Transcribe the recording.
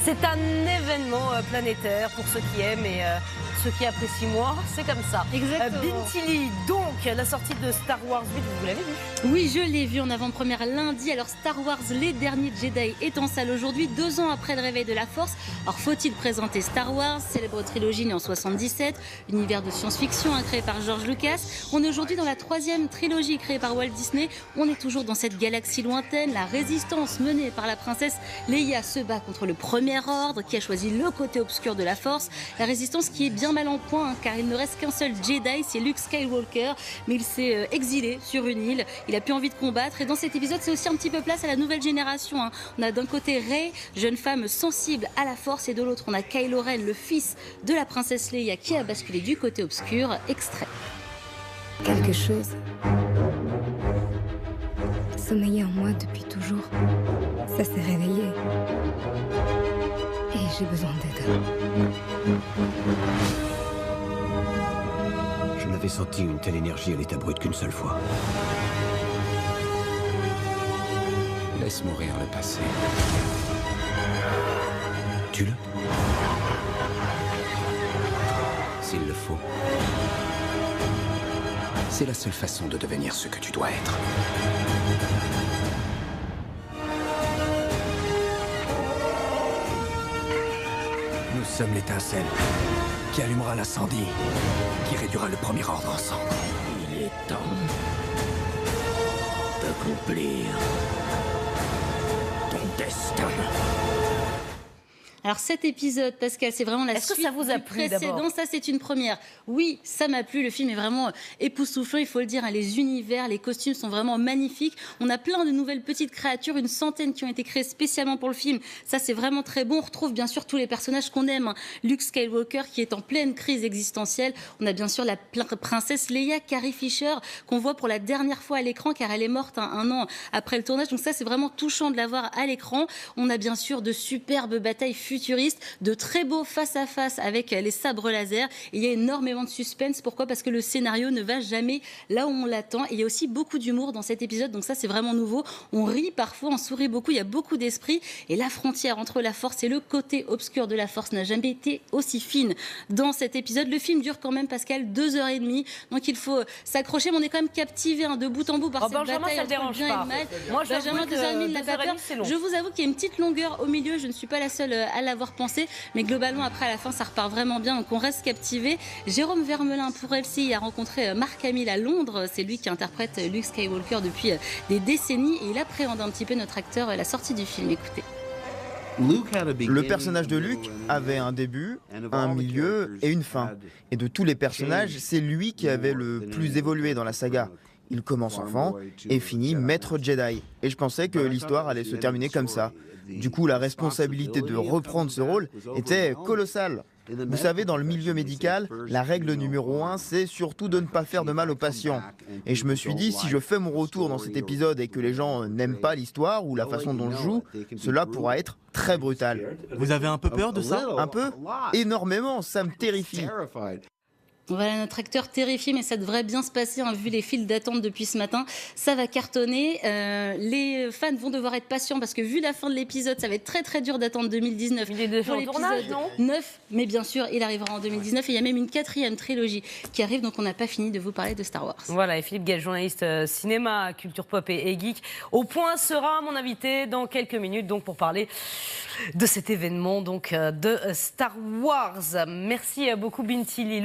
C'est un événement planétaire pour ceux qui aiment et ceux qui apprécient moins, c'est comme ça. Exactement. Bintili, donc la sortie de Star Wars 8, vous l'avez vu? Oui, je l'ai vu en avant-première lundi. Alors Star Wars, les derniers Jedi est en salle aujourd'hui, 2 ans après le réveil de la Force. Alors faut-il présenter Star Wars, célèbre trilogie née en 77, univers de science-fiction créé par George Lucas. On est aujourd'hui dans la 3e trilogie créée par Walt Disney. On est toujours dans cette galaxie lointaine. La résistance menée par la princesse Leia se bat contre le Premier Ordre qui a choisi le côté obscur de la Force. La résistance qui est bien mal en point car il ne reste qu'un seul Jedi, c'est Luke Skywalker. Mais il s'est exilé sur une île. Il a plus envie de combattre. Et dans cet épisode, c'est aussi un petit peu place à la nouvelle génération. On a d'un côté Rey, jeune femme sensible à la Force, et de l'autre, on a Kylo Ren, le fils de la princesse Leia qui a basculé du côté obscur. Extrait. Quelque chose sommeillait en moi depuis toujours. Ça s'est réveillé. Et j'ai besoin d'aide. Je n'avais senti une telle énergie à l'état brut qu'une seule fois. Laisse mourir le passé. Tue-le. S'il le faut. C'est la seule façon de devenir ce que tu dois être. Nous sommes l'étincelle qui allumera l'incendie, qui réduira le Premier Ordre ensemble. Il est temps d'accomplir ton destin. Alors cet épisode, Pascal, c'est vraiment la suite que ça vous a du plu, précédent. d'abord? Ça, c'est une première. Oui, ça m'a plu. Le film est vraiment époustouflant, il faut le dire. Les univers, les costumes sont vraiment magnifiques. On a plein de nouvelles petites créatures, une centaine qui ont été créées spécialement pour le film. Ça, c'est vraiment très bon. On retrouve bien sûr tous les personnages qu'on aime. Luke Skywalker qui est en pleine crise existentielle. On a bien sûr la princesse Leia, Carrie Fisher, qu'on voit pour la dernière fois à l'écran car elle est morte un an après le tournage. Donc ça, c'est vraiment touchant de la voir à l'écran. On a bien sûr de superbes batailles futuriste, de très beaux face-à-face avec les sabres laser. Et il y a énormément de suspense. Pourquoi? Parce que le scénario ne va jamais là où on l'attend. Et il y a aussi beaucoup d'humour dans cet épisode. Donc ça, c'est vraiment nouveau. On rit parfois, on sourit beaucoup. Il y a beaucoup d'esprit. Et la frontière entre la Force et le côté obscur de la Force n'a jamais été aussi fine dans cet épisode. Le film dure quand même, Pascal, 2h30. Donc il faut s'accrocher. Mais on est quand même captivé de bout en bout par cette Benjamin, bataille ça entre le dérange bien et pas. le mal. Moi, Benjamin, 2h30, il n'a pas peur. c'est long. Je vous avoue qu'il y a une petite longueur au milieu. Je ne suis pas la seule à l'avoir pensé, mais globalement après à la fin ça repart vraiment bien, donc on reste captivé. Jérôme Vermelin pour LCI a rencontré Mark Hamill à Londres, c'est lui qui interprète Luke Skywalker depuis des décennies et il appréhende un petit peu notre acteur à la sortie du film. Écoutez. Le personnage de Luke avait un début, un milieu et une fin. Et de tous les personnages, c'est lui qui avait le plus évolué dans la saga. Il commence enfant et finit maître Jedi. Et je pensais que l'histoire allait se terminer comme ça. Du coup, la responsabilité de reprendre ce rôle était colossale. Vous savez, dans le milieu médical, la règle numéro 1, c'est surtout de ne pas faire de mal aux patients. Et je me suis dit, si je fais mon retour dans cet épisode et que les gens n'aiment pas l'histoire ou la façon dont je joue, cela pourra être très brutal. Vous avez un peu peur de ça? Un peu? Énormément, ça me terrifie. Voilà notre acteur terrifié, mais ça devrait bien se passer, vu les files d'attente depuis ce matin. Ça va cartonner. Les fans vont devoir être patients parce que vu la fin de l'épisode, ça va être très très dur d'attendre 2019. Il est déjà pour en tournage, l'épisode non 9, mais bien sûr, il arrivera en 2019. Et il y a même une 4e trilogie qui arrive, donc on n'a pas fini de vous parler de Star Wars. Voilà, et Philippe Gall, journaliste cinéma, culture pop et geek. Au point sera mon invité dans quelques minutes, donc pour parler de cet événement donc de Star Wars. Merci beaucoup Bintili.